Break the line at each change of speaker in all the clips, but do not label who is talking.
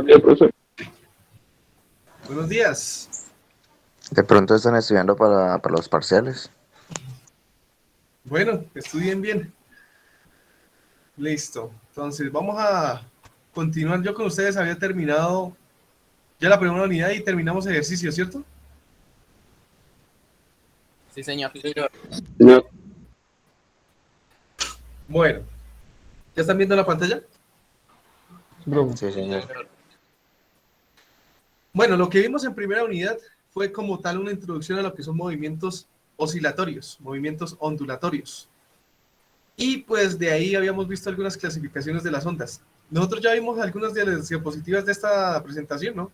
Buenos días, profesor.
Buenos días.
De pronto están estudiando para los parciales.
Bueno, estudien bien. Listo. Entonces, vamos a continuar. Yo con ustedes había terminado ya la primera unidad y terminamos ejercicio, ¿cierto?
Sí, señor.
Señor.
Bueno, ¿ya están viendo la pantalla?
Sí, señor.
Bueno, lo que vimos en primera unidad fue como tal una introducción a lo que son movimientos oscilatorios, movimientos ondulatorios. Y pues de ahí habíamos visto algunas clasificaciones de las ondas. Nosotros ya vimos algunas de las diapositivas de esta presentación, ¿no?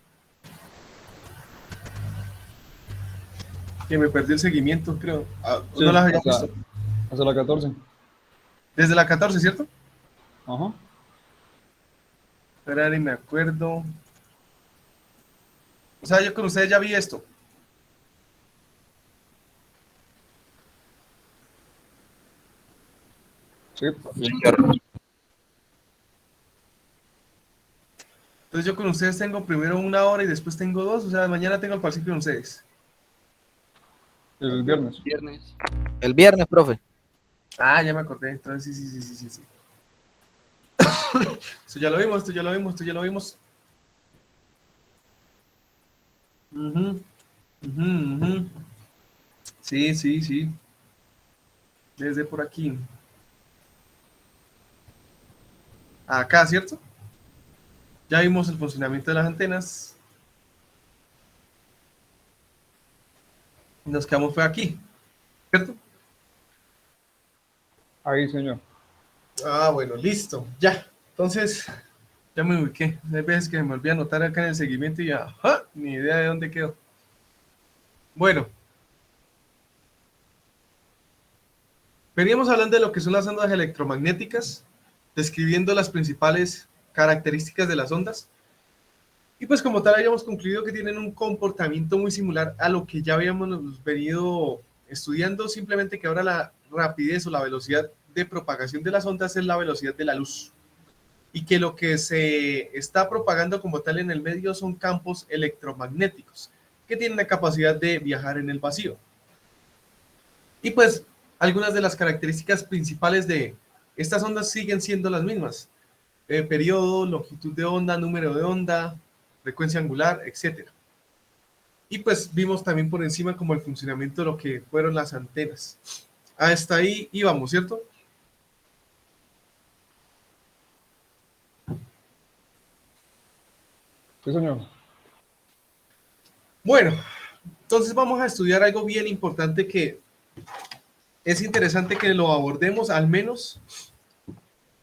Que me perdí el seguimiento, creo.
Sí,
¿No las habíamos visto?
hasta la 14.
Desde la 14, ¿cierto?
Ajá.
Espera, ni me acuerdo. O sea, yo con ustedes ya vi esto.
Sí.
Entonces yo con ustedes tengo primero una hora y después tengo dos. O sea, mañana tengo el parcial con ustedes.
El viernes.
El viernes, profe.
Ah, ya me acordé. Entonces sí. Esto ya lo vimos, esto ya lo vimos, esto ya lo vimos. Ujú. Sí. Desde por aquí. Acá, ¿cierto? Ya vimos el funcionamiento de las antenas. Nos quedamos fue aquí, ¿cierto?
Ahí, señor.
Ah, bueno, listo, ya. Entonces, ya me ubiqué. Hay veces que me olvidé anotar acá en el seguimiento y ya, ¡ja! Ni idea de dónde quedó. Bueno, veníamos hablando de lo que son las ondas electromagnéticas, describiendo las principales características de las ondas. Y pues como tal habíamos concluido que tienen un comportamiento muy similar a lo que ya habíamos venido estudiando, simplemente que ahora la rapidez o la velocidad de propagación de las ondas es la velocidad de la luz. Y que lo que se está propagando como tal en el medio son campos electromagnéticos que tienen la capacidad de viajar en el vacío. Y pues algunas de las características principales de estas ondas siguen siendo las mismas. Periodo, longitud de onda, número de onda, frecuencia angular, etc. Y pues vimos también por encima como el funcionamiento de lo que fueron las antenas. Hasta ahí íbamos, ¿cierto?
Sí, señor.
Bueno, entonces vamos a estudiar algo bien importante que es interesante que lo abordemos al menos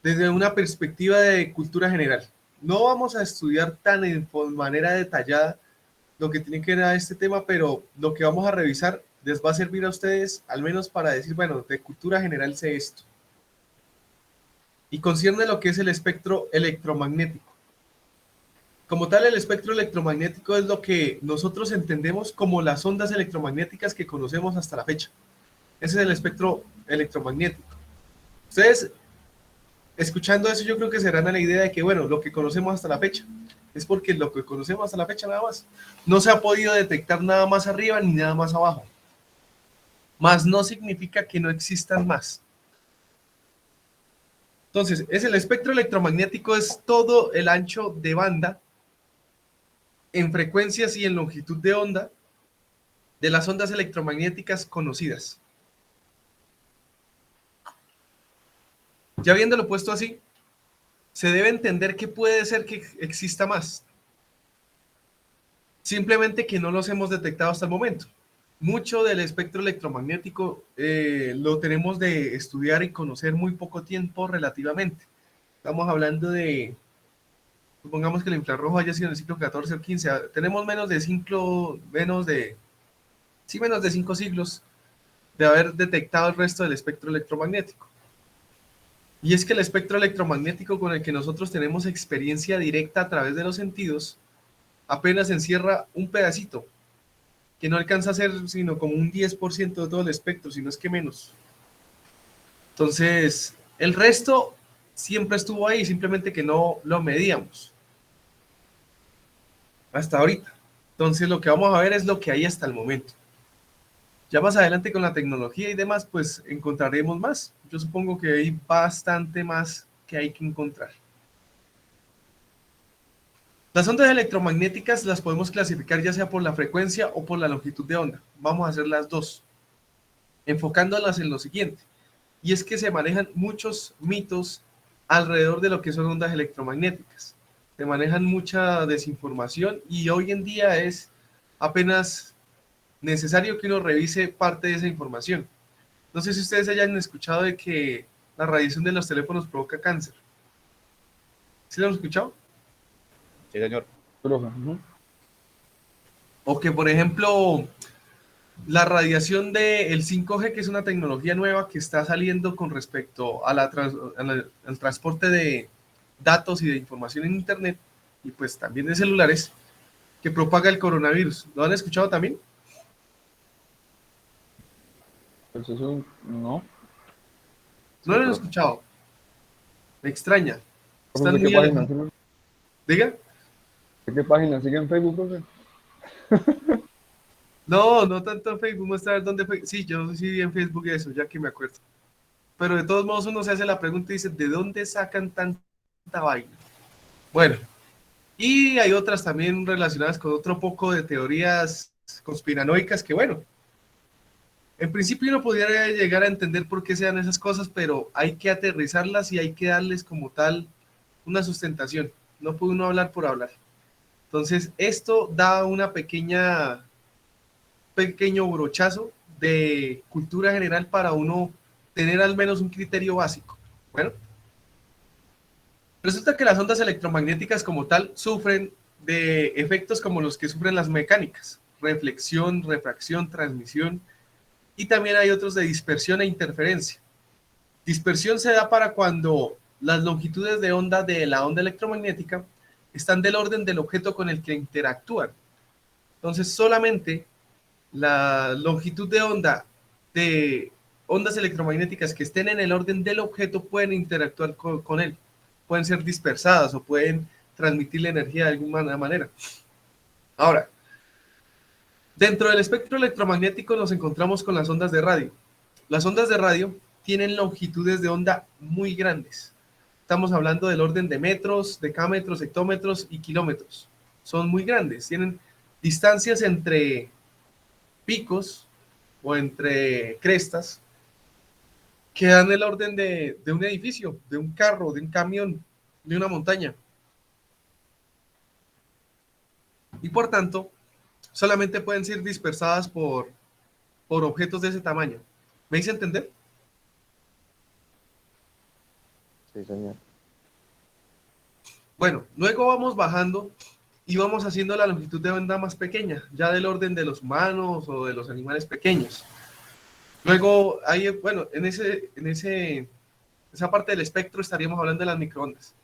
desde una perspectiva de cultura general. No vamos a estudiar tan de manera detallada lo que tiene que ver a este tema, pero lo que vamos a revisar les va a servir a ustedes al menos para decir, bueno, de cultura general sé esto. Y concierne lo que es el espectro electromagnético. Como tal, el espectro electromagnético es lo que nosotros entendemos como las ondas electromagnéticas que conocemos hasta la fecha. Ese es el espectro electromagnético. Ustedes, escuchando eso, yo creo que se darán a la idea de que, bueno, lo que conocemos hasta la fecha es porque lo que conocemos hasta la fecha nada más. No se ha podido detectar nada más arriba ni nada más abajo. Más no significa que no existan más. Entonces, es el espectro electromagnético, es todo el ancho de banda en frecuencias y en longitud de onda de las ondas electromagnéticas conocidas. Ya viéndolo puesto así, se debe entender que puede ser que exista más. Simplemente que no los hemos detectado hasta el momento. Mucho del espectro electromagnético lo tenemos de estudiar y conocer muy poco tiempo relativamente. Estamos hablando de, supongamos que el infrarrojo haya sido en el siglo XIV o XV. Tenemos menos de 5 siglos de haber detectado el resto del espectro electromagnético. Y es que el espectro electromagnético con el que nosotros tenemos experiencia directa a través de los sentidos apenas encierra un pedacito, que no alcanza a ser sino como un 10% de todo el espectro, si no es que menos. Entonces, el resto siempre estuvo ahí, simplemente que no lo medíamos. hasta ahorita. Entonces lo que vamos a ver es lo que hay hasta el momento. Ya más adelante con la tecnología y demás, pues encontraremos más. Yo supongo que hay bastante más que hay que encontrar. Las ondas electromagnéticas las podemos clasificar ya sea por la frecuencia o por la longitud de onda. Vamos a hacer las dos, enfocándolas en lo siguiente. Y es que se manejan muchos mitos alrededor de lo que son ondas electromagnéticas. Se manejan mucha desinformación y hoy en día es apenas necesario que uno revise parte de esa información. No sé si ustedes hayan escuchado de que la radiación de los teléfonos provoca cáncer. ¿Sí lo han escuchado?
Sí, señor.
Profe. Ujú.
O que, por ejemplo, la radiación del 5G, que es una tecnología nueva que está saliendo con respecto a al transporte de datos y de información en Internet, y pues también de celulares, que propaga el coronavirus. ¿Lo han escuchado también?
Pues eso, no.
No lo han escuchado. Me extraña.
Profe,
Están
¿de qué
muy
página
alejados.
sigue?
Diga.
¿De qué página sigue en Facebook, profe?
No, no tanto en Facebook. Vamos a ver dónde fue. Sí, yo sí vi en Facebook eso, ya que me acuerdo. Pero de todos modos uno se hace la pregunta y dice, ¿de dónde sacan tanta vaina? Bueno, y hay otras también relacionadas con otro poco de teorías conspiranoicas que, bueno, en principio uno podría llegar a entender por qué sean esas cosas, pero hay que aterrizarlas y hay que darles como tal una sustentación. No puede uno hablar por hablar. Entonces, esto da una pequeño brochazo de cultura general para uno tener al menos un criterio básico. Bueno, resulta que las ondas electromagnéticas como tal sufren de efectos como los que sufren las mecánicas: reflexión, refracción, transmisión, y también hay otros de dispersión e interferencia. Dispersión se da para cuando las longitudes de onda de la onda electromagnética están del orden del objeto con el que interactúan. Entonces, solamente la longitud de onda de ondas electromagnéticas que estén en el orden del objeto pueden interactuar con él. Pueden ser dispersadas o pueden transmitir la energía de alguna manera. Ahora, dentro del espectro electromagnético nos encontramos con las ondas de radio. Las ondas de radio tienen longitudes de onda muy grandes. Estamos hablando del orden de metros, decámetros, hectómetros y kilómetros. Son muy grandes, tienen distancias entre picos o entre crestas que dan el orden de un edificio, de un carro, de un camión, de una montaña. Y por tanto, solamente pueden ser dispersadas por objetos de ese tamaño. ¿Me hice entender?
Sí, señor.
Bueno, luego vamos bajando y vamos haciendo la longitud de onda más pequeña, ya del orden de los humanos o de los animales pequeños. Luego, ahí, bueno, esa parte del espectro estaríamos hablando de las microondas.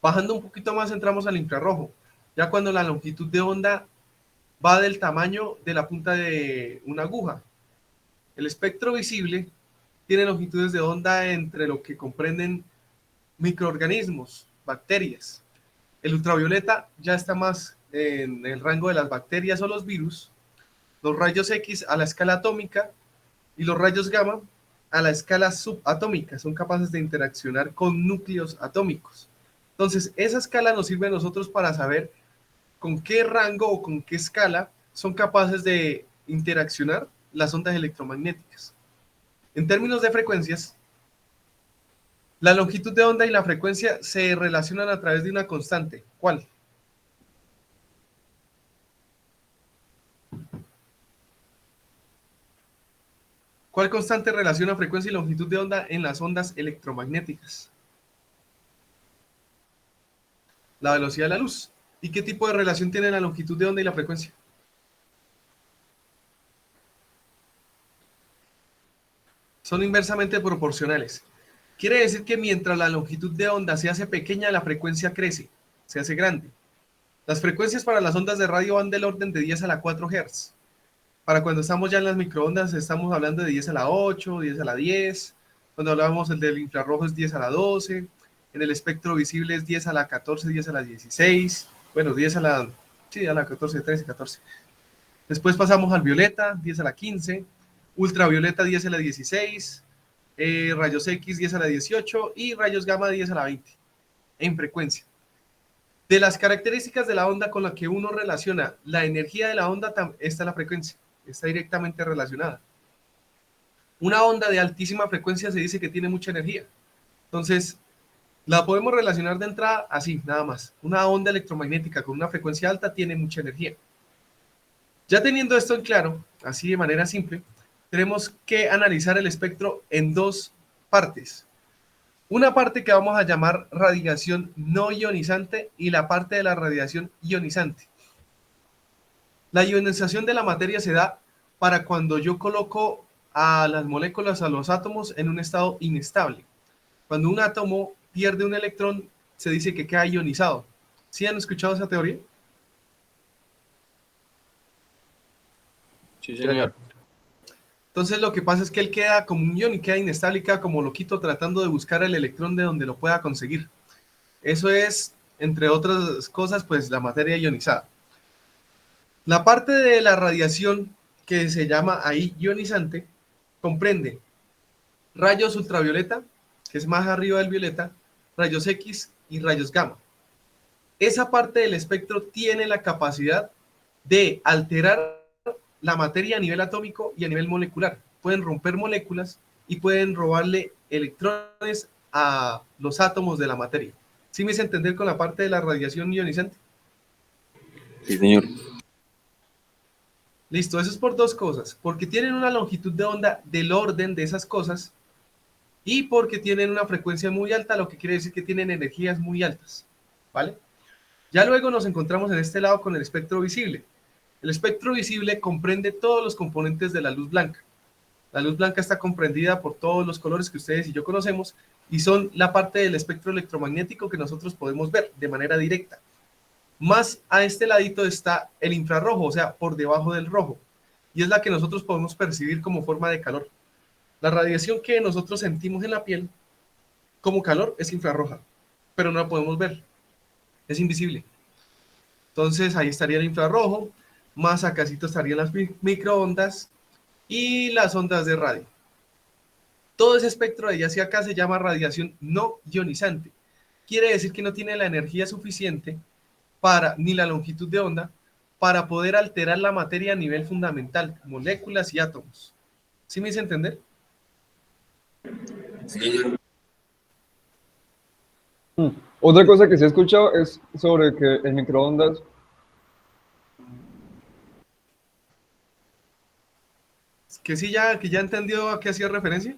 Bajando un poquito más entramos al infrarrojo, ya cuando la longitud de onda va del tamaño de la punta de una aguja. El espectro visible tiene longitudes de onda entre lo que comprenden microorganismos, bacterias. El ultravioleta ya está más en el rango de las bacterias o los virus. Los rayos X a la escala atómica y los rayos gamma a la escala subatómica son capaces de interaccionar con núcleos atómicos. Entonces, esa escala nos sirve a nosotros para saber con qué rango o con qué escala son capaces de interaccionar las ondas electromagnéticas. En términos de frecuencias, la longitud de onda y la frecuencia se relacionan a través de una constante. ¿Cuál? ¿Cuál constante relaciona frecuencia y longitud de onda en las ondas electromagnéticas? La velocidad de la luz. ¿Y qué tipo de relación tiene la longitud de onda y la frecuencia? Son inversamente proporcionales. Quiere decir que mientras la longitud de onda se hace pequeña, la frecuencia crece, se hace grande. Las frecuencias para las ondas de radio van del orden de 10 a la 4 Hz. Para cuando estamos ya en las microondas, estamos hablando de 10 a la 8, 10 a la 10. Cuando hablamos del infrarrojo es 10 a la 12. En el espectro visible es 10 a la 14, 10 a la 16. bueno, 10 a la, sí, a la 14, 13, 14. Después pasamos al violeta, 10 a la 15, ultravioleta 10 a la 16, rayos X 10 a la 18 y rayos gamma 10 a la 20 en frecuencia. De las características de la onda con la que uno relaciona la energía de la onda, está la frecuencia, está directamente relacionada. Una onda de altísima frecuencia se dice que tiene mucha energía. Entonces, la podemos relacionar de entrada así, nada más. Una onda electromagnética con una frecuencia alta tiene mucha energía. Ya teniendo esto en claro, así de manera simple, tenemos que analizar el espectro en dos partes. Una parte que vamos a llamar radiación no ionizante y la parte de la radiación ionizante. La ionización de la materia se da para cuando yo coloco a las moléculas, a los átomos, en un estado inestable. Cuando un átomo pierde un electrón, se dice que queda ionizado. ¿Sí han escuchado esa teoría?
Sí, señor.
Entonces lo que pasa es que él queda como un ion y queda inestable y queda como loquito tratando de buscar el electrón de donde lo pueda conseguir. Eso es, entre otras cosas, pues la materia ionizada. La parte de la radiación que se llama ahí ionizante comprende rayos ultravioleta, que es más arriba del violeta, rayos X y rayos gamma. Esa parte del espectro tiene la capacidad de alterar la materia a nivel atómico y a nivel molecular. Pueden romper moléculas y pueden robarle electrones a los átomos de la materia. ¿Sí me hice entender con la parte de la radiación ionizante?
Sí, señor.
Listo, eso es por dos cosas. Porque tienen una longitud de onda del orden de esas cosas y porque tienen una frecuencia muy alta, lo que quiere decir que tienen energías muy altas. ¿Vale? Ya luego nos encontramos en este lado con el espectro visible. El espectro visible comprende todos los componentes de la luz blanca. La luz blanca está comprendida por todos los colores que ustedes y yo conocemos y son la parte del espectro electromagnético que nosotros podemos ver de manera directa. Más a este ladito está el infrarrojo, o sea, por debajo del rojo, y es la que nosotros podemos percibir como forma de calor. La radiación que nosotros sentimos en la piel como calor es infrarroja, pero no la podemos ver, es invisible. Entonces ahí estaría el infrarrojo, más acácito estarían las microondas y las ondas de radio. Todo ese espectro de allá hacia acá se llama radiación no ionizante. Quiere decir que no tiene la energía suficiente ni la longitud de onda para poder alterar la materia a nivel fundamental, moléculas y átomos. ¿Sí me hice entender?
Otra cosa que sí he escuchado es sobre que el microondas
Que sí, que ya entendió a qué hacía referencia.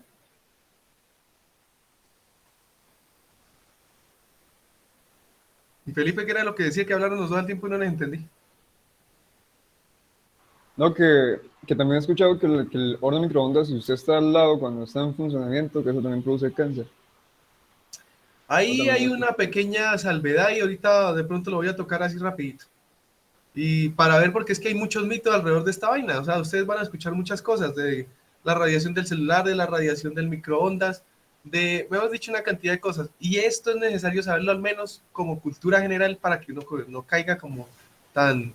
Y Felipe, que era lo que decía que hablaron los dos al tiempo y no les entendí.
no, que también he escuchado que el horno de microondas, si usted está al lado cuando está en funcionamiento, que eso también produce cáncer.
Ahí hay una pequeña salvedad y ahorita de pronto lo voy a tocar así rapidito. Y para ver, porque es que hay muchos mitos alrededor de esta vaina. O sea, ustedes van a escuchar muchas cosas de la radiación del celular, de la radiación del microondas, me hemos dicho una cantidad de cosas. Y esto es necesario saberlo al menos como cultura general para que uno no caiga como tan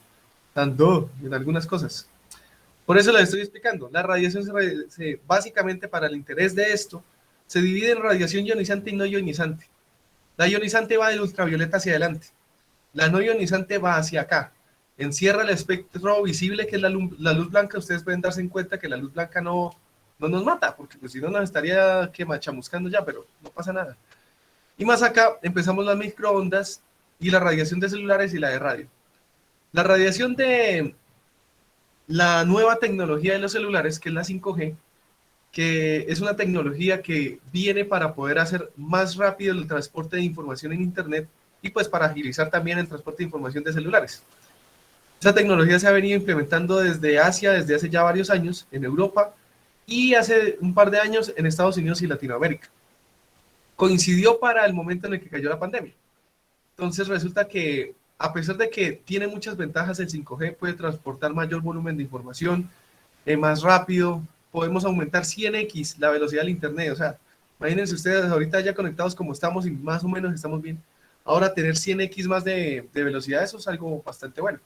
en algunas cosas. Por eso les estoy explicando. La radiación básicamente para el interés de esto se divide en radiación ionizante y no ionizante. La ionizante va del ultravioleta hacia adelante. La no ionizante va hacia acá. Encierra el espectro visible, que es la luz blanca. Ustedes pueden darse en cuenta que la luz blanca no nos mata, porque pues si no nos estaría chamuscando ya, pero no pasa nada. Y más acá empezamos las microondas y la radiación de celulares y la de radio. La radiación de la nueva tecnología de los celulares, que es la 5G, que es una tecnología que viene para poder hacer más rápido el transporte de información en Internet y pues para agilizar también el transporte de información de celulares. Esa tecnología se ha venido implementando desde Asia, desde hace ya varios años, en Europa y hace un par de años en Estados Unidos y Latinoamérica. Coincidió para el momento en el que cayó la pandemia. Entonces resulta que a pesar de que tiene muchas ventajas, el 5G puede transportar mayor volumen de información, más rápido, podemos aumentar 100x la velocidad del internet, o sea, imagínense ustedes ahorita ya conectados como estamos y más o menos estamos bien, Ahora tener 100x más de velocidad, eso es algo bastante bueno.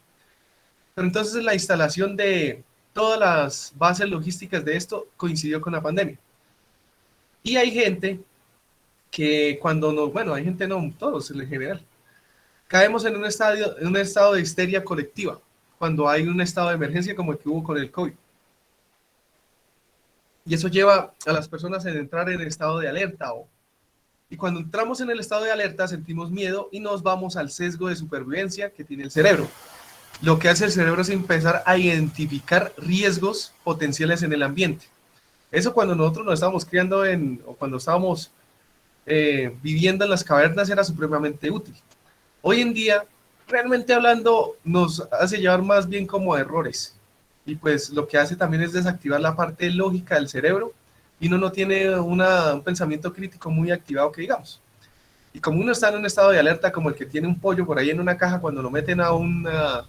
Pero entonces la instalación de todas las bases logísticas de esto coincidió con la pandemia. Y hay gente que cuando no, bueno, hay gente no, todos en general, caemos en un estado de histeria colectiva, cuando hay un estado de emergencia como el que hubo con el COVID. Y eso lleva a las personas a entrar en estado de alerta. Y cuando entramos en el estado de alerta sentimos miedo y nos vamos al sesgo de supervivencia que tiene el cerebro. Lo que hace el cerebro es empezar a identificar riesgos potenciales en el ambiente. Eso cuando nosotros nos estábamos criando o cuando estábamos viviendo en las cavernas era supremamente útil. Hoy en día, realmente hablando, nos hace llevar más bien como a errores. Y pues lo que hace también es desactivar la parte lógica del cerebro y uno no tiene un pensamiento crítico muy activado que digamos. Y como uno está en un estado de alerta como el que tiene un pollo por ahí en una caja cuando lo meten a una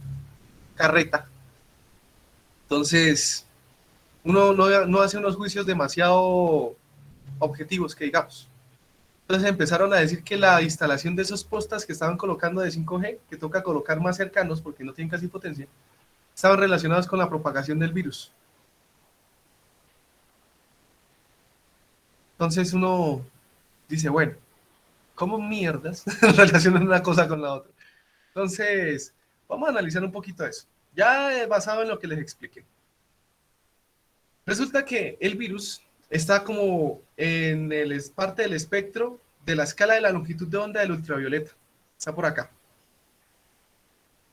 carreta, entonces uno no hace unos juicios demasiado objetivos que digamos. Entonces empezaron a decir que la instalación de esos postas que estaban colocando de 5G, que toca colocar más cercanos porque no tienen casi potencia, estaban relacionados con la propagación del virus. Entonces uno dice, bueno, ¿cómo mierdas relacionan una cosa con la otra? Entonces, vamos a analizar un poquito eso, ya basado en lo que les expliqué. Resulta que el virus está como es parte del espectro de la escala de la longitud de onda del ultravioleta. Está por acá.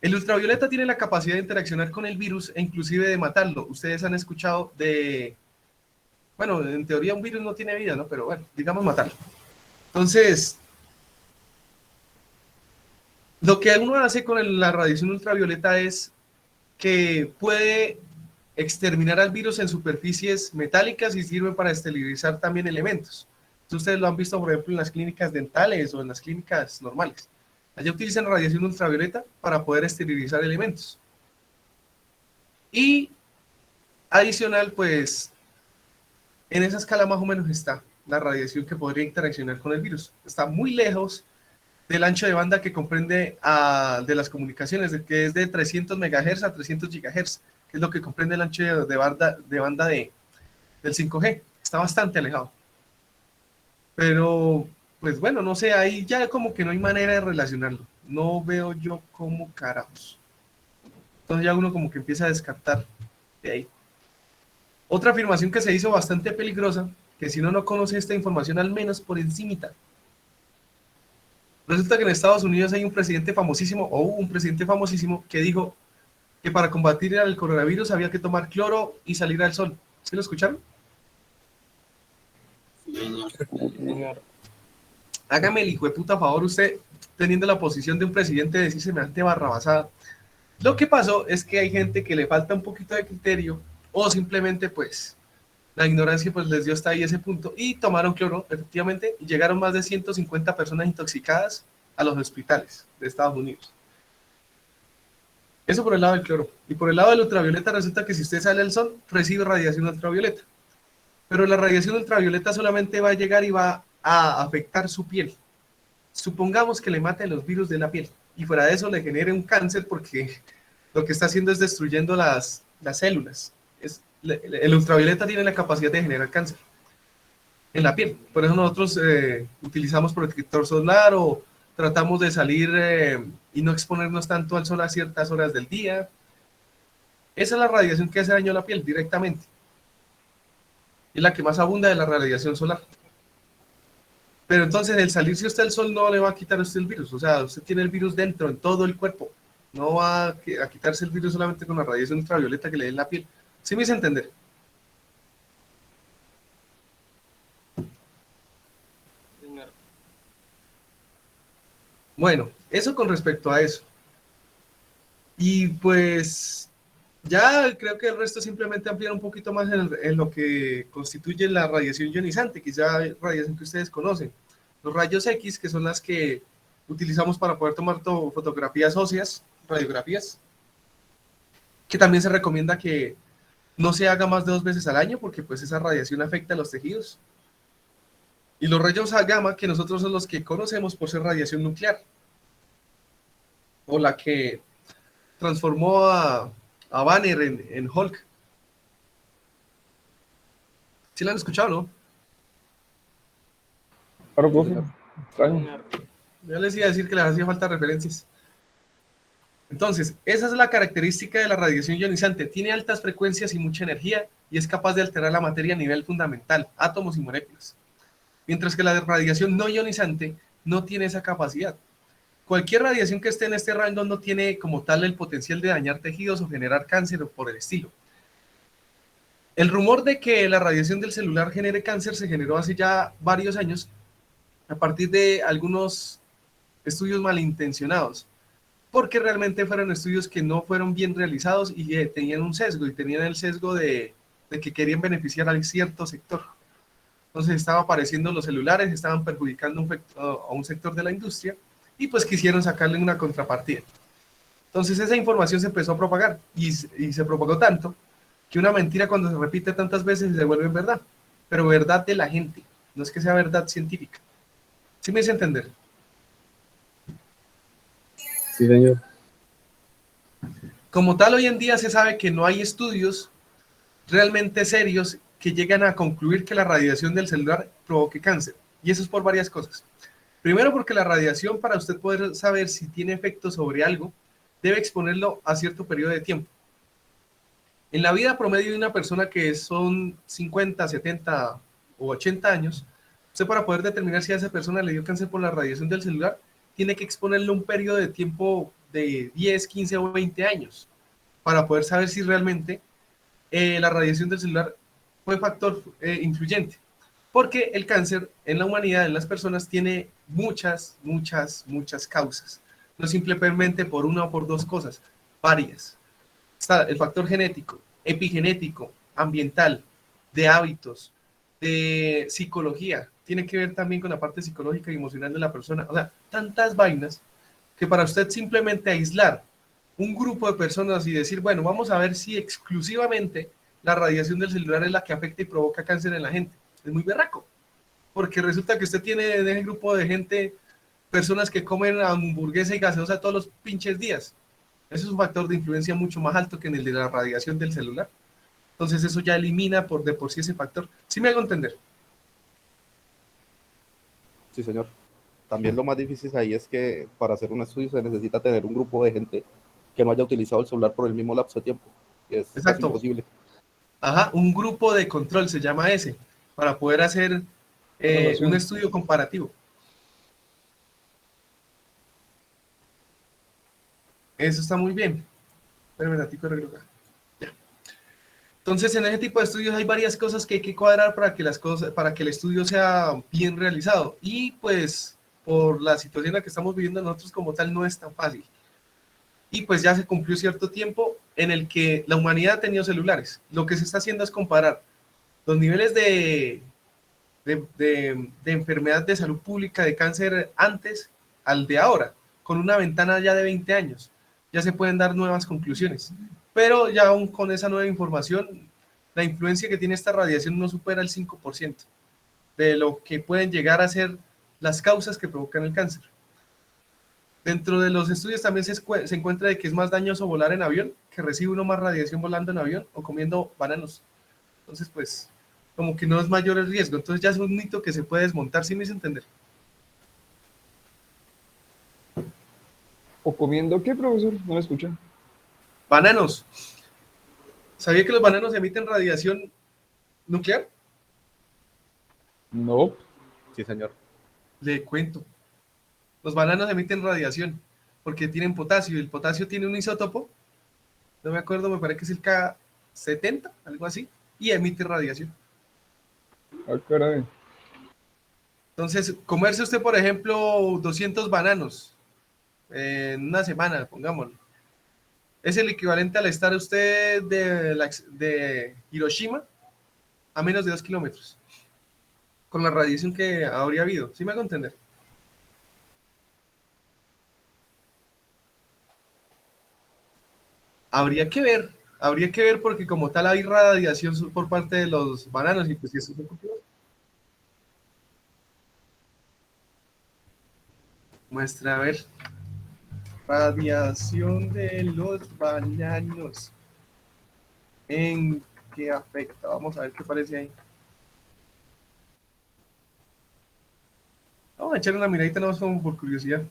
El ultravioleta tiene la capacidad de interaccionar con el virus e inclusive de matarlo. Ustedes han escuchado bueno, en teoría un virus no tiene vida, ¿no? Pero bueno, digamos matarlo. Entonces, lo que uno hace con la radiación ultravioleta es que puede exterminar al virus en superficies metálicas y sirve para esterilizar también elementos. Entonces, ustedes lo han visto, por ejemplo, en las clínicas dentales o en las clínicas normales. Allá utilizan radiación ultravioleta para poder esterilizar elementos. Y adicional, pues, en esa escala más o menos está la radiación que podría interaccionar con el virus. Está muy lejos del ancho de banda que comprende de las comunicaciones, que es de 300 MHz a 300 GHz, que es lo que comprende el ancho de banda del 5G. Está bastante alejado. Pero, pues bueno, no sé, ahí ya como que no hay manera de relacionarlo. No veo yo cómo carajos. Entonces ya uno como que empieza a descartar de ahí. Otra afirmación que se hizo bastante peligrosa, que si uno no conoce esta información al menos por encimita. Resulta que en Estados Unidos hay un presidente famosísimo, o hubo un presidente famosísimo, que dijo que para combatir el coronavirus había que tomar cloro y salir al sol. ¿Sí lo escucharon?
Señor.
Hágame el hijo de puta favor usted, teniendo la posición de un presidente, de decir semejante barrabasada. Lo que pasó es que hay gente que le falta un poquito de criterio o simplemente pues la ignorancia pues les dio hasta ahí ese punto y tomaron cloro, efectivamente, y llegaron más de 150 personas intoxicadas a los hospitales de Estados Unidos. Eso por el lado del cloro. Y por el lado del ultravioleta resulta que si usted sale al sol, recibe radiación ultravioleta. Pero la radiación ultravioleta solamente va a llegar y va a afectar su piel. Supongamos que le mate los virus de la piel y fuera de eso le genere un cáncer porque lo que está haciendo es destruyendo las células. El ultravioleta tiene la capacidad de generar cáncer en la piel. Por eso nosotros utilizamos protector solar o tratamos de salir y no exponernos tanto al sol a ciertas horas del día. Esa es la radiación que hace daño a la piel directamente. Es la que más abunda de la radiación solar. Pero entonces el salirse usted al sol no le va a quitar a usted el virus. O sea, usted tiene el virus dentro, en todo el cuerpo. No va a quitarse el virus solamente con la radiación ultravioleta que le dé en la piel. ¿Sí me hice entender?
Señor.
Bueno, eso con respecto a eso. Y pues ya creo que el resto simplemente ampliar un poquito más en lo que constituye la radiación ionizante, que es la radiación que ustedes conocen. Los rayos X, que son las que utilizamos para poder tomar fotografías óseas, radiografías, que también se recomienda que no se haga más de 2 veces al año porque pues esa radiación afecta a los tejidos. Y los rayos gamma, que nosotros son los que conocemos por ser radiación nuclear, o la que transformó a Banner en Hulk. ¿Sí la han escuchado, no?
Claro, profe. Extraño.
Yo les iba a decir que les hacía falta referencias. Entonces, esa es la característica de la radiación ionizante. Tiene altas frecuencias y mucha energía y es capaz de alterar la materia a nivel fundamental, átomos y moléculas. Mientras que la radiación no ionizante no tiene esa capacidad. Cualquier radiación que esté en este rango no tiene como tal el potencial de dañar tejidos o generar cáncer o por el estilo. El rumor de que la radiación del celular genere cáncer se generó hace ya varios años a partir de algunos estudios malintencionados, porque realmente fueron estudios que no fueron bien realizados y tenían un sesgo, y tenían el sesgo de que querían beneficiar a cierto sector. Entonces estaban apareciendo los celulares, estaban perjudicando a un sector de la industria, y pues quisieron sacarle una contrapartida. Entonces esa información se empezó a propagar, y se propagó tanto, que una mentira cuando se repite tantas veces se vuelve verdad, pero verdad de la gente, no es que sea verdad científica. ¿Sí me hice entender?
Sí, señor.
Como tal, hoy en día se sabe que no hay estudios realmente serios que llegan a concluir que la radiación del celular provoque cáncer. Y eso es por varias cosas. Primero, porque la radiación, para usted poder saber si tiene efecto sobre algo, debe exponerlo a cierto periodo de tiempo. En la vida promedio de una persona que son 50, 70 o 80 años, usted para poder determinar si a esa persona le dio cáncer por la radiación del celular, tiene que exponerle un periodo de tiempo de 10, 15 o 20 años para poder saber si realmente la radiación del celular fue factor influyente. Porque el cáncer en la humanidad, en las personas, tiene muchas causas. No simplemente por una o por dos cosas, varias. Está el factor genético, epigenético, ambiental, de hábitos, de psicología. Tiene que ver también con la parte psicológica y emocional de la persona. O sea, tantas vainas que para usted simplemente aislar un grupo de personas y decir, bueno, vamos a ver si exclusivamente la radiación del celular es la que afecta y provoca cáncer en la gente. Es muy berraco, porque resulta que usted tiene en ese grupo de gente personas que comen hamburguesa y gaseosa todos los pinches días. Eso es un factor de influencia mucho más alto que en el de la radiación del celular. Entonces eso ya elimina de por sí ese factor. ¿Sí me hago entender?
Sí, señor. También lo más difícil ahí es que para hacer un estudio se necesita tener un grupo de gente que no haya utilizado el celular por el mismo lapso de tiempo. Y es casi
Exacto.
imposible.
Ajá, un grupo de control se llama ese, para poder hacer un estudio comparativo. Eso está muy bien. Espérame un ratico, arreglo acá. Ya. Entonces, en ese tipo de estudios hay varias cosas que hay que cuadrar para que para que el estudio sea bien realizado. Y pues, por la situación en la que estamos viviendo nosotros como tal, no es tan fácil. Y pues ya se cumplió cierto tiempo en el que la humanidad ha tenido celulares. Lo que se está haciendo es comparar los niveles de enfermedad de salud pública, de cáncer antes al de ahora, con una ventana ya de 20 años. Ya se pueden dar nuevas conclusiones. Pero ya aún con esa nueva información, la influencia que tiene esta radiación no supera el 5% de lo que pueden llegar a ser las causas que provocan el cáncer. Dentro de los estudios también se encuentra de que es más dañoso volar en avión, que recibe uno más radiación volando en avión o comiendo bananos. Entonces, pues, como que no es mayor el riesgo. Entonces ya es un mito que se puede desmontar, ¿sí me hice entender?
¿O comiendo qué, profesor? No me escucha.
Bananos. ¿Sabía que los bananos emiten radiación nuclear?
No.
Sí, señor.
Le cuento. Los bananos emiten radiación porque tienen potasio y el potasio tiene un isótopo, no me acuerdo, me parece que es el K70, algo así, y emite radiación.
Ah, caray.
Entonces, comerse usted, por ejemplo, 200 bananos en una semana, pongámoslo, es el equivalente al estar usted de Hiroshima a menos de 2 kilómetros, con la radiación que habría habido. ¿Sí me hago entender? Habría que ver porque como tal hay radiación por parte de los bananos y pues si eso es muestra, a ver. Radiación de los bananos. ¿En qué afecta? Vamos a ver qué aparece ahí. Vamos a echarle una miradita, no como por curiosidad.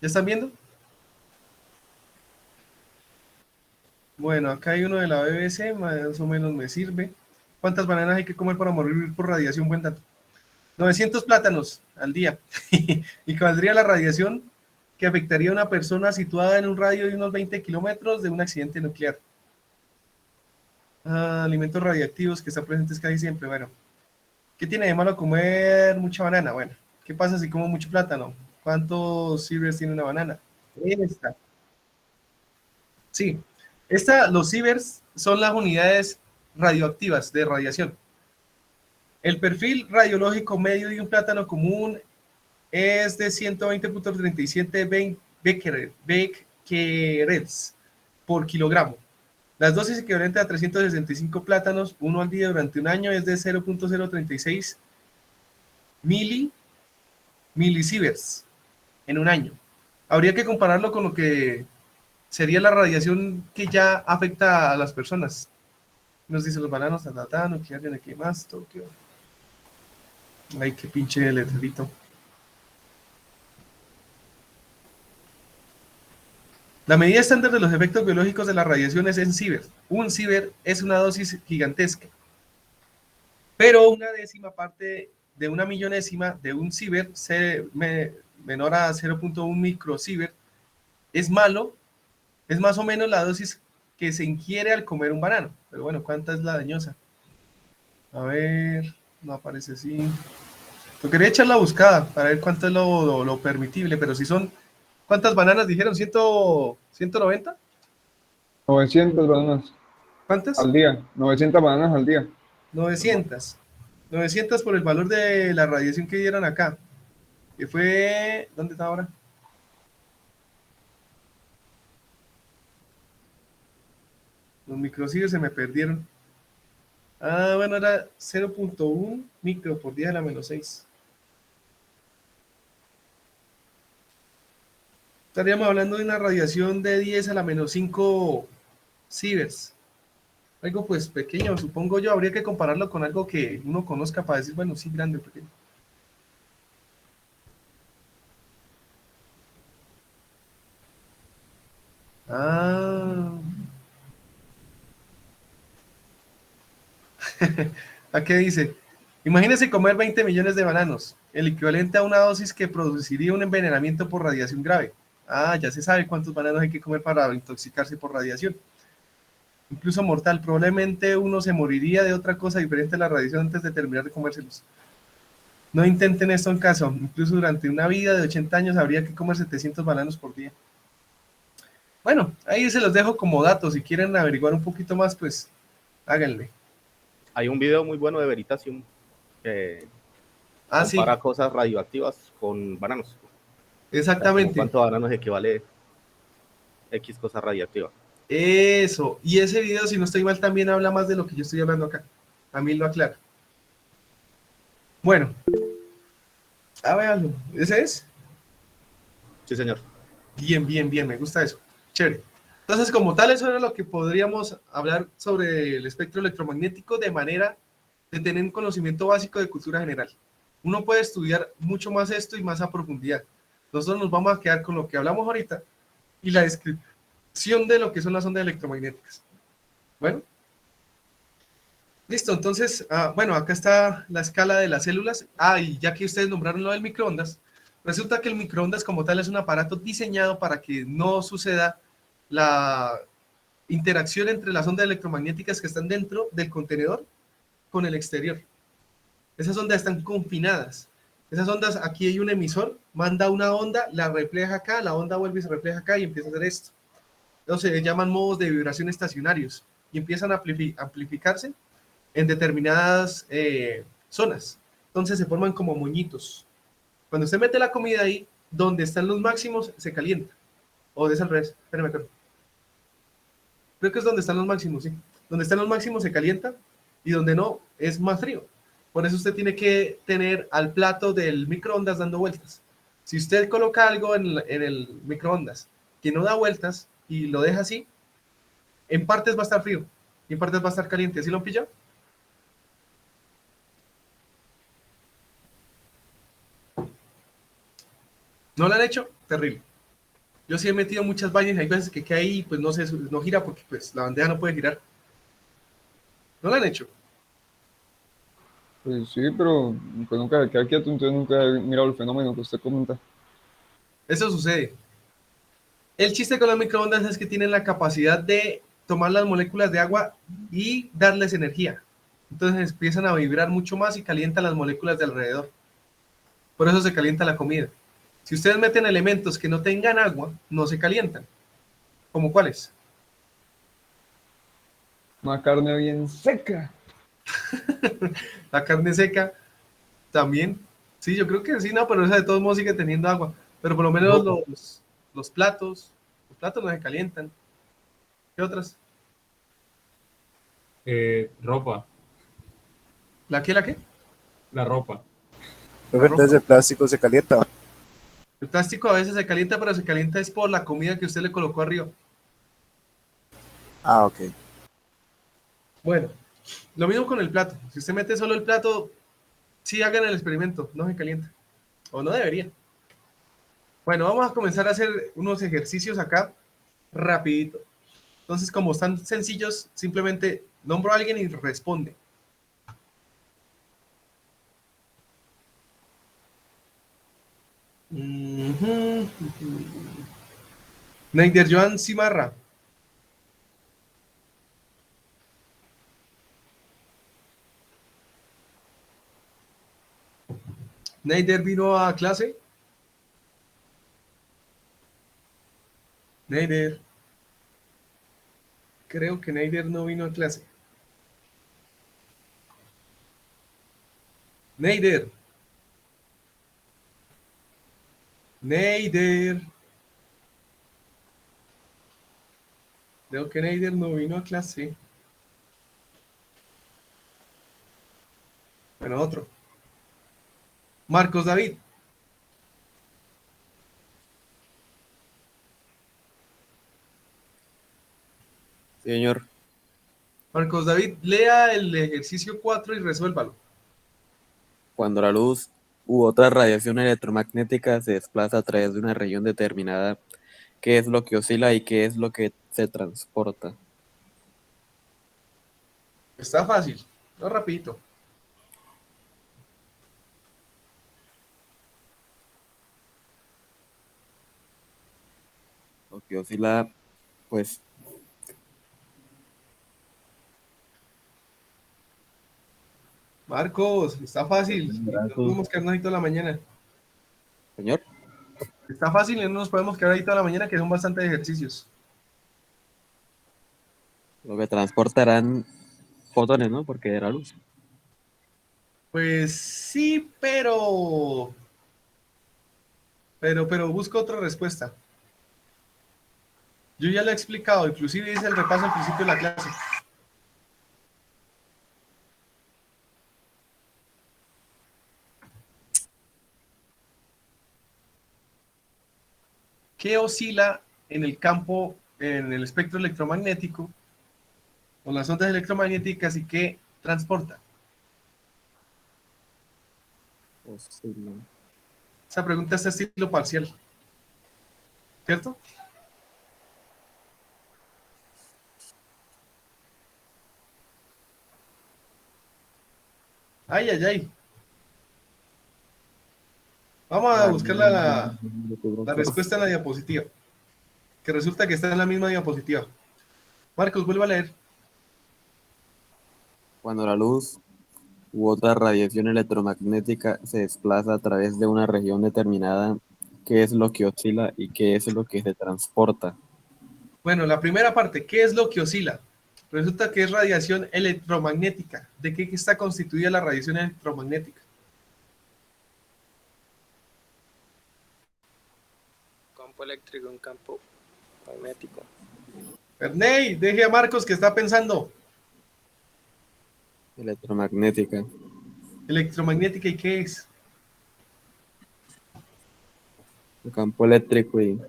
¿Ya están viendo? Bueno, acá hay uno de la BBC, más o menos me sirve. ¿Cuántas bananas hay que comer para morir por radiación? Buen dato. 900 plátanos al día. Y que valdría la radiación que afectaría a una persona situada en un radio de unos 20 kilómetros de un accidente nuclear. Alimentos radiactivos que están presentes casi siempre. Bueno, ¿qué tiene de malo comer mucha banana? Bueno, ¿qué pasa si como mucho plátano? ¿Cuántos sieverts tiene una banana? Esta. Sí, los sieverts son las unidades radioactivas de radiación. El perfil radiológico medio de un plátano común es de 120.37 becquerels por kilogramo. Las dosis equivalente a 365 plátanos, uno al día durante un año, es de 0.036 milisieverts en un año. Habría que compararlo con lo que sería la radiación que ya afecta a las personas. Nos dice los bananos, nuclear, ¿qué más? Tokio. Ay, qué pinche letrerito. La medida estándar de los efectos biológicos de las radiaciones es en sievert. Un sievert es una dosis gigantesca. Pero una décima parte de una millonésima de un sievert menor a 0.1 microsievert es malo, es más o menos la dosis que se ingiere al comer un banano. Pero bueno, ¿cuánta es la dañosa? A ver, no aparece así. Yo quería echar la buscada para ver cuánto es lo permitible, pero si son, ¿cuántas bananas dijeron? ¿190?
900 bananas
¿Cuántas?
al día. 900 bananas al día.
900. 900 por el valor de la radiación que dieron acá. Que fue, ¿dónde está ahora? Los microsieverts se me perdieron. Bueno, era 0.1 micro por 10 a la menos 6. Estaríamos hablando de una radiación de 10 a la menos 5 sieverts. Algo pues pequeño, supongo yo. Habría que compararlo con algo que uno conozca para decir, bueno, sí, grande o pequeño. ¿A qué dice? Imagínese comer 20 millones de bananos, el equivalente a una dosis que produciría un envenenamiento por radiación grave. Ya se sabe cuántos bananos hay que comer para intoxicarse por radiación. Incluso mortal, probablemente uno se moriría de otra cosa diferente a la radiación antes de terminar de comérselos. No intenten esto en casa, incluso durante una vida de 80 años habría que comer 700 bananos por día. Bueno, ahí se los dejo como datos, si quieren averiguar un poquito más, pues háganle.
Hay un video muy bueno de Veritasium que compara cosas radioactivas con bananos.
Exactamente.
¿Cuánto bananos equivale X cosa radioactiva?
Eso, y ese video, si no estoy mal, también habla más de lo que yo estoy hablando acá. A mí lo aclara. Bueno, véanlo. ¿Ese es?
Sí, señor.
Bien, me gusta eso. Chévere. Entonces, como tal, eso era lo que podríamos hablar sobre el espectro electromagnético de manera de tener un conocimiento básico de cultura general. Uno puede estudiar mucho más esto y más a profundidad. Nosotros nos vamos a quedar con lo que hablamos ahorita y la descripción de lo que son las ondas electromagnéticas. Bueno. Listo, entonces, bueno, acá está la escala de las células. Y ya que ustedes nombraron lo del microondas, resulta que el microondas como tal es un aparato diseñado para que no suceda la interacción entre las ondas electromagnéticas que están dentro del contenedor con el exterior. Esas ondas están confinadas. Esas ondas, aquí hay un emisor, manda una onda, la refleja acá, la onda vuelve y se refleja acá y empieza a hacer esto. Entonces se llaman modos de vibración estacionarios y empiezan a amplificarse en determinadas zonas. Entonces se forman como moñitos. Cuando usted mete la comida ahí, donde están los máximos, se calienta. O es al revés. Espérame, creo que es donde están los máximos, sí. Donde están los máximos se calienta y donde no, es más frío. Por eso usted tiene que tener al plato del microondas dando vueltas. Si usted coloca algo en el microondas que no da vueltas y lo deja así, en partes va a estar frío y en partes va a estar caliente. ¿Sí lo pilló? ¿No lo han hecho? Terrible. Yo sí he metido muchas vainas, hay veces que queda ahí y pues no se, no gira porque pues la bandeja no puede girar. ¿No lo han hecho?
Pues sí, pero pues nunca queda quieto, entonces nunca he mirado el fenómeno que usted comenta.
Eso sucede. El chiste con las microondas es que tienen la capacidad de tomar las moléculas de agua y darles energía. Entonces empiezan a vibrar mucho más y calientan las moléculas de alrededor. Por eso se calienta la comida. Si ustedes meten elementos que no tengan agua, no se calientan. ¿Cómo cuáles?
Una carne bien seca.
La carne seca también. Sí, yo creo que sí, no, pero esa de todos modos sigue teniendo agua. Pero por lo menos los platos no se calientan. ¿Qué otras?
Ropa,
¿La qué, la qué?
la ropa.
La ropa.
Entonces el plástico se calienta.
El plástico a veces se calienta, pero se calienta es por la comida que usted le colocó arriba.
Ah, ok.
Bueno, lo mismo con el plato. Si usted mete solo el plato, sí hagan el experimento, no se calienta. O no debería. Bueno, vamos a comenzar a hacer unos ejercicios acá, rapidito. Entonces, como están sencillos, simplemente nombro a alguien y responde. Neider Joan Cimarra. Neider vino a clase. Neider. Creo que Neider no vino a clase. Neider. Neider. Creo que Neider no vino a clase. Bueno, otro. Marcos David.
Señor,
Marcos David, lea el ejercicio 4 y resuélvalo.
cuando la luz u otra radiación electromagnética se desplaza a través de una región determinada, ¿qué es lo que oscila y qué es lo que se transporta?
Está fácil. No, rapidito.
Lo que oscila, pues,
Marcos, está fácil. No podemos quedarnos ahí toda la mañana.
señor,
Está fácil y no nos podemos quedar ahí toda la mañana, que son bastantes ejercicios.
lo que transportarán fotones, ¿no? Porque era luz.
Pues sí, pero busco otra respuesta. Yo ya lo he explicado, inclusive hice el repaso al principio de la clase. ¿Qué oscila en el campo, en el espectro electromagnético, con las ondas electromagnéticas y qué transporta?
Oscila.
Esa pregunta está estilo parcial, ¿cierto? Ay, ay, ay. Vamos a buscar la respuesta en la diapositiva, que resulta que está en la misma diapositiva. Marcos, vuelve a leer.
Cuando la luz u otra radiación electromagnética se desplaza a través de una región determinada, ¿qué es lo que oscila y qué es lo que se transporta?
Bueno, la primera parte, ¿qué es lo que oscila? Resulta que es radiación electromagnética. ¿De qué está constituida la radiación electromagnética?
Campo eléctrico, un campo magnético.
Ernei, deje a Marcos que está pensando.
Electromagnética.
Electromagnética, ¿y qué es?
campo eléctrico y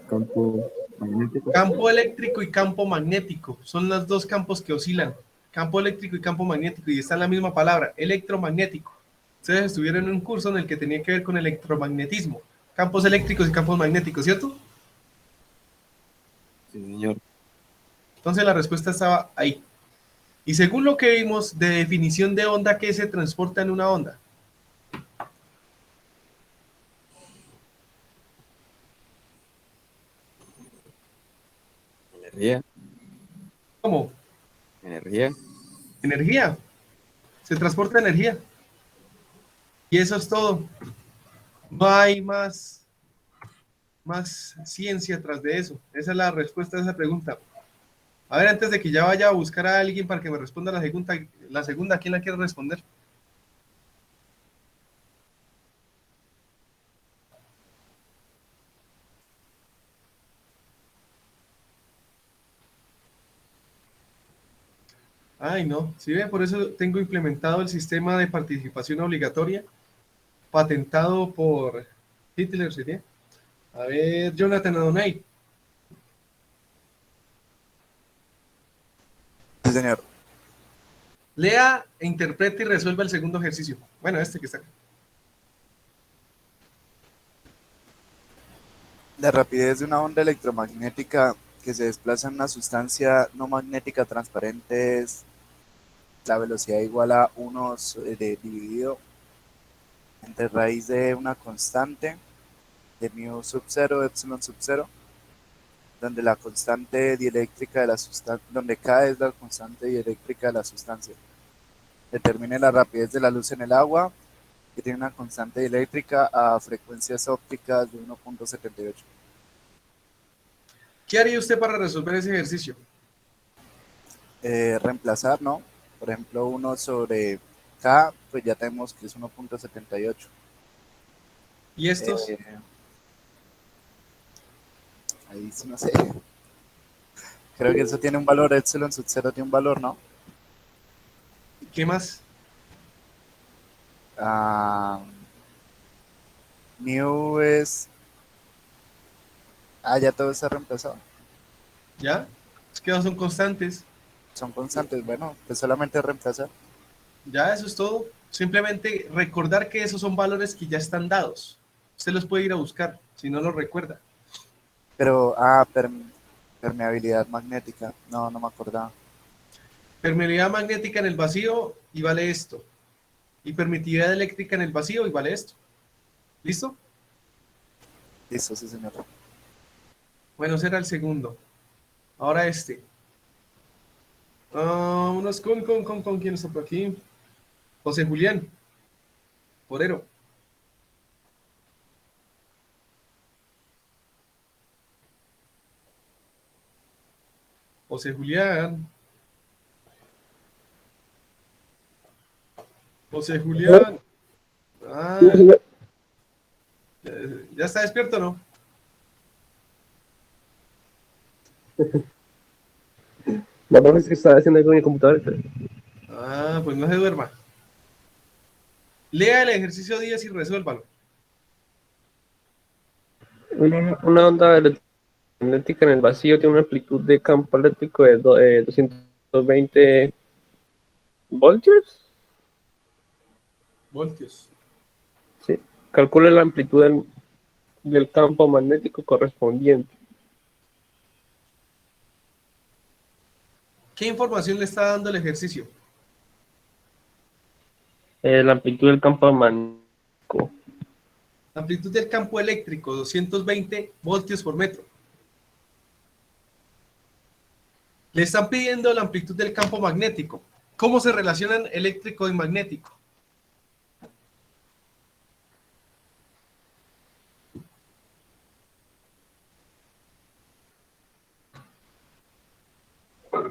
campo magnético.
Campo eléctrico y campo magnético son los dos campos que oscilan. Campo eléctrico y campo magnético, y está en la misma palabra, electromagnético. Ustedes estuvieron en un curso en el que tenía que ver con electromagnetismo, campos eléctricos y campos magnéticos, ¿cierto?
Sí, señor.
Entonces la respuesta estaba ahí. Y según lo que vimos de definición de onda, ¿qué se transporta en una onda?
Energía.
¿Cómo?
Energía.
Energía. Se transporta energía. Y eso es todo. No hay más ciencia atrás de eso. Esa es la respuesta a esa pregunta. A ver, antes de que ya vaya a buscar a alguien para que me responda la segunda, ¿quién la quiere responder? Ay, no. ¿Sí ve? Por eso tengo implementado el sistema de participación obligatoria, patentado por Hitler, ¿sí? A ver, Jonathan Adonai.
Sí, señor.
Lea, interprete y resuelva el segundo ejercicio. Bueno, este que está acá.
La rapidez de una onda electromagnética que se desplaza en una sustancia no magnética transparente es la velocidad igual a 1 dividido entre raíz de una constante de mu sub 0, epsilon sub 0, donde la constante dieléctrica de la sustancia, donde K es la constante dieléctrica de la sustancia. Determine la rapidez de la luz en el agua, que tiene una constante dieléctrica a frecuencias ópticas de 1.78.
¿Qué haría usted para resolver ese ejercicio?
Reemplazar, ¿no? Por ejemplo, 1 sobre K, pues ya tenemos que es 1.78.
¿Y estos?
Ahí sí no sé. Creo que eso tiene un valor, epsilon sub 0 tiene un valor, ¿no?
¿Qué más?
Mu es... ya todo está reemplazado.
¿Ya? Es que no son constantes.
Son constantes, bueno, pues solamente reemplazar.
Ya, eso es todo. Simplemente recordar que esos son valores que ya están dados. Usted los puede ir a buscar, si no los recuerda.
Pero, permeabilidad magnética. No me acordaba.
Permeabilidad magnética en el vacío y vale esto. Y permitividad eléctrica en el vacío y vale esto. ¿Listo?
Listo, sí, señor.
Bueno, ese era el segundo. Ahora este. Unos con quién está por aquí. José Julián Porero. José Julián. José Julián. ¿Ya está despierto o no?
No, es que estaba haciendo algo en mi computadora.
Pues no se duerma. Lea el ejercicio 10 y resuélvalo.
Una onda electromagnética en el vacío tiene una amplitud de campo eléctrico de 220 voltios.
Voltios.
Sí. Calcule la amplitud del campo magnético correspondiente.
¿Qué información le está dando el ejercicio?
La amplitud del campo magnético.
La amplitud del campo eléctrico, 220 voltios por metro. Le están pidiendo la amplitud del campo magnético. ¿Cómo se relacionan eléctrico y magnético?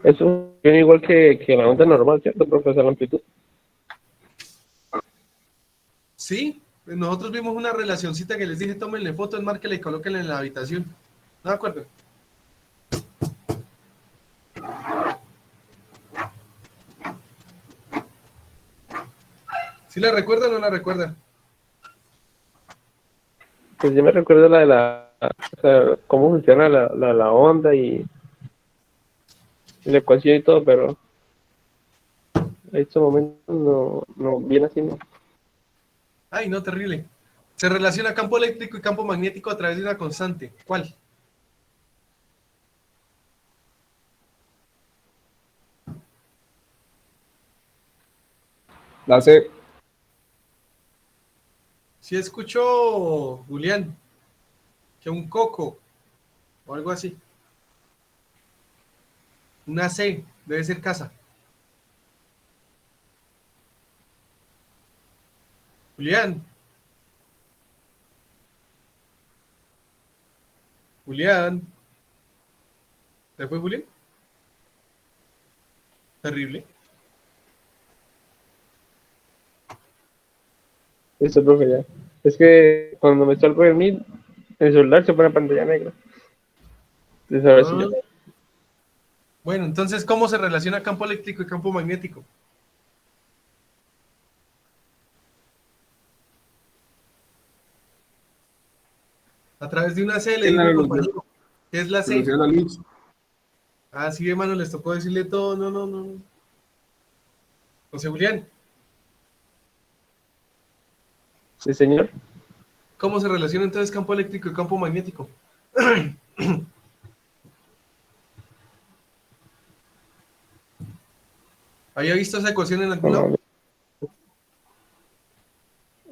Eso es igual que la onda normal, ¿cierto, profesor? La amplitud.
Sí, nosotros vimos una relacioncita que les dije, tómenle fotos, márquenle y colóquenle en la habitación. ¿No de acuerdo? ¿Sí la recuerdan o no la recuerdan?
Sí, pues yo me recuerdo la de o sea, cómo funciona la onda y la ecuación y todo, pero en estos momentos no viene así, ¿no?
Ay, no, terrible. Se relaciona campo eléctrico y campo magnético a través de una constante. ¿Cuál?
La C.
Si escucho, Julián, que un coco o algo así. Una C, debe ser casa. Julián. Julián. ¿Se fue Julián? Terrible.
Eso, profe, ya. Es que cuando me salgo del Meet, el celular se pone pantalla negra. Entonces ahora sí
Ah.
ya.
Bueno, entonces, ¿cómo se relaciona campo eléctrico y campo magnético? A través de una C, le
En la
digo,
velocidad,
compañero. ¿Qué es la C?
velocidad de la luz.
Ah, sí, hermano, les tocó decirle todo. No. José Julián,
Sí, señor.
¿cómo se relaciona entonces campo eléctrico y campo magnético? ¿Había visto esa ecuación en algún lado?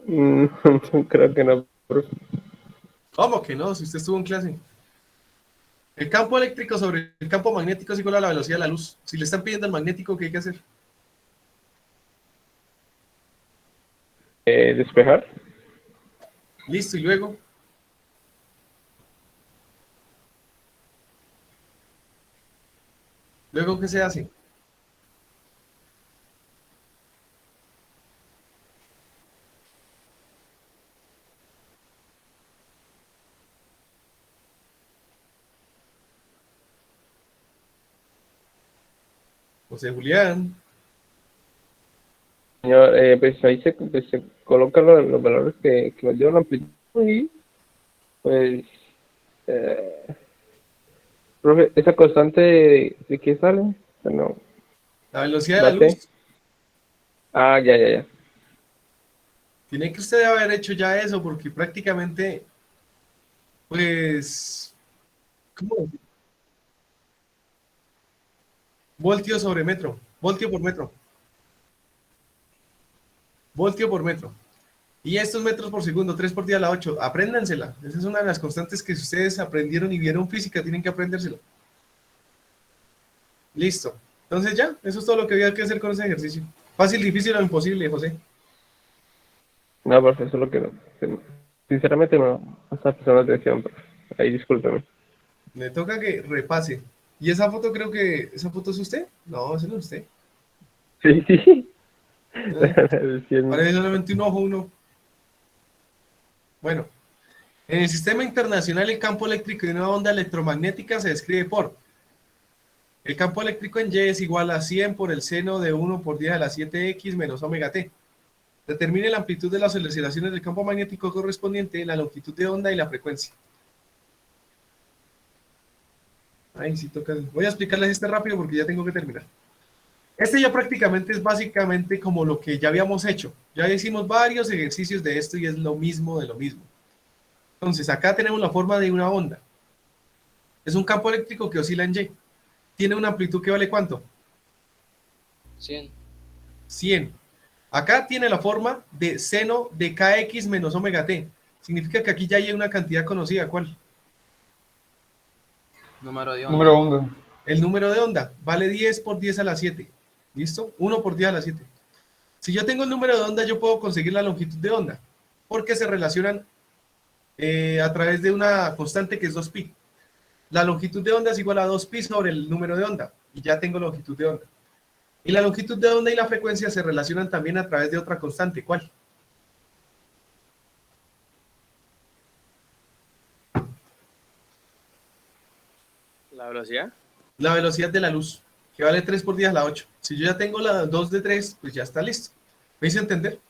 Mm, creo que no, profe.
¿Cómo que no? Si usted estuvo en clase. El campo eléctrico sobre el campo magnético es igual a la velocidad de la luz. Si le están pidiendo al magnético, ¿qué hay que hacer?
Despejar.
Listo, y luego. ¿Luego qué se hace? José Julián.
Señor, pues ahí se colocan los valores que nos dio la amplitud y pues, profe, esa constante de qué sale. No,
La velocidad de la
la C.
luz.
Ah, ya.
Tiene que usted haber hecho ya eso, porque prácticamente, pues, ¿cómo decir? Voltio sobre metro, voltio por metro, voltio por metro. Y estos metros por segundo, 3 por 10 a la 8, apréndansela. Esa es una de las constantes que si ustedes aprendieron y vieron física, tienen que aprendérsela. Listo. Entonces ya, eso es todo lo que había que hacer con ese ejercicio. Fácil, difícil o imposible, José.
No, profe, eso es lo que no. Sinceramente no está prestando atención, profe. Ahí discúlpeme.
Me toca que repase. ¿Y esa foto creo que, esa foto es usted? No, esa no es usted.
Sí.
Parece solamente un ojo, uno. Bueno, en el sistema internacional el campo eléctrico de una onda electromagnética se describe por el campo eléctrico en Y es igual a 100 por el seno de 1 por 10 a la 7x menos omega t. Determine la amplitud de las oscilaciones del campo magnético correspondiente, la longitud de onda y la frecuencia. Ay, sí toca. Voy a explicarles este rápido porque ya tengo que terminar. Este ya prácticamente es básicamente como lo que ya habíamos hecho. Ya hicimos varios ejercicios de esto y es lo mismo de lo mismo. Entonces, acá tenemos la forma de una onda. Es un campo eléctrico que oscila en Y. Tiene una amplitud que vale ¿cuánto?
100.
100. Acá tiene la forma de seno de kx menos omega t. Significa que aquí ya hay una cantidad conocida. ¿Cuál?
Número de onda.
Número de onda.
El número de onda. Vale 10 por 10 a la 7. ¿Listo? 1 por 10 a la 7. Si yo tengo el número de onda, yo puedo conseguir la longitud de onda. Porque se relacionan a través de una constante que es 2pi. La longitud de onda es igual a 2pi sobre el número de onda. Y ya tengo longitud de onda. Y la longitud de onda y la frecuencia se relacionan también a través de otra constante. ¿Cuál?
La velocidad.
La velocidad de la luz, que vale 3 por 10 a la 8. Si yo ya tengo la 2 de 3, pues ya está listo. ¿Me hice entender?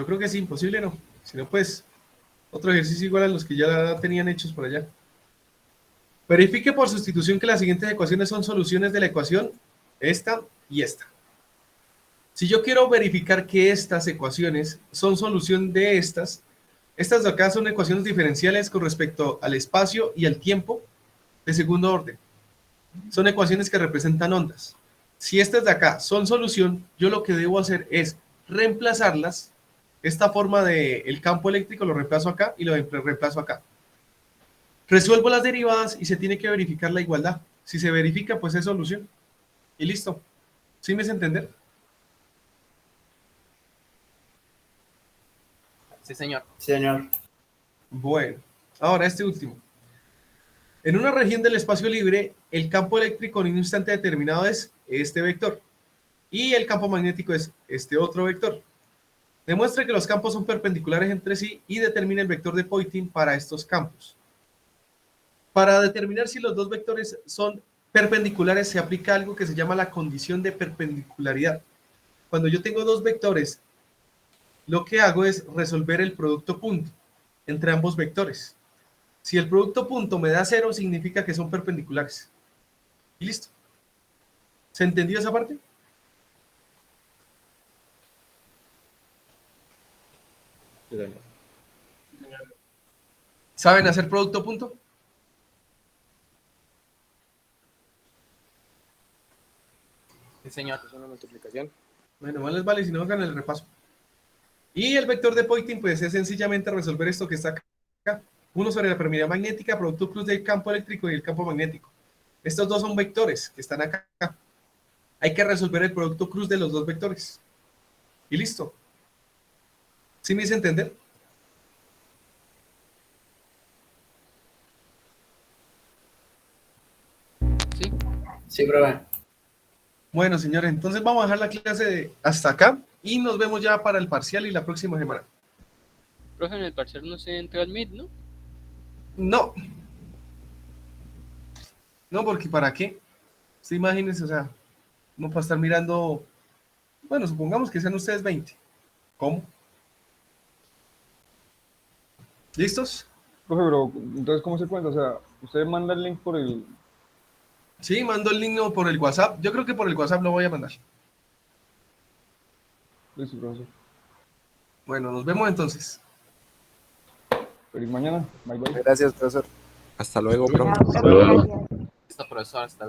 Yo creo que es imposible, ¿no? Si no, pues, otro ejercicio igual a los que ya tenían hechos por allá. Verifique por sustitución que las siguientes ecuaciones son soluciones de la ecuación, esta y esta. Si yo quiero verificar que estas ecuaciones son solución de estas de acá son ecuaciones diferenciales con respecto al espacio y al tiempo de segundo orden. Son ecuaciones que representan ondas. Si estas de acá son solución, yo lo que debo hacer es reemplazarlas. Esta forma del campo eléctrico lo reemplazo acá y lo reemplazo acá. Resuelvo las derivadas y se tiene que verificar la igualdad. Si se verifica, pues es solución. Y listo. ¿Sí me hace entender?
Sí, señor.
Sí, señor.
Bueno, ahora este último. En una región del espacio libre, el campo eléctrico en un instante determinado es este vector. Y el campo magnético es este otro vector. Demuestre que los campos son perpendiculares entre sí y determine el vector de Poynting para estos campos. Para determinar si los dos vectores son perpendiculares se aplica algo que se llama la condición de perpendicularidad. Cuando yo tengo dos vectores, lo que hago es resolver el producto punto entre ambos vectores. Si el producto punto me da 0, significa que son perpendiculares. Y listo. ¿Se entendió esa parte? ¿Saben hacer producto punto?
Sí, señor. Es una multiplicación.
Bueno, más les vale si no hagan el repaso. Y el vector de Poynting, pues es sencillamente resolver esto que está acá. 1 sobre la permeabilidad magnética, producto cruz del campo eléctrico y el campo magnético. Estos dos son vectores que están acá. Hay que resolver el producto cruz de los dos vectores. Y listo. ¿Sí me hice entender?
Sí.
Sí, profe.
Bueno, señores, entonces vamos a dejar la clase hasta acá y nos vemos ya para el parcial y la próxima semana.
Profe, en el parcial no se entra al Meet, ¿no?
No. No, porque ¿para qué? Sí, imagínense, o sea, no para estar mirando. Bueno, supongamos que sean ustedes 20. ¿Cómo? ¿Listos?
Profe, pero entonces, ¿cómo se cuenta? O sea, usted manda el link por el...
Sí, mando el link por el WhatsApp. Yo creo que por el WhatsApp lo voy a mandar.
Listo, profesor.
Bueno, nos vemos entonces.
Feliz mañana. Bye, bye.
Gracias, profesor.
Hasta luego, profe.
Esta profesora está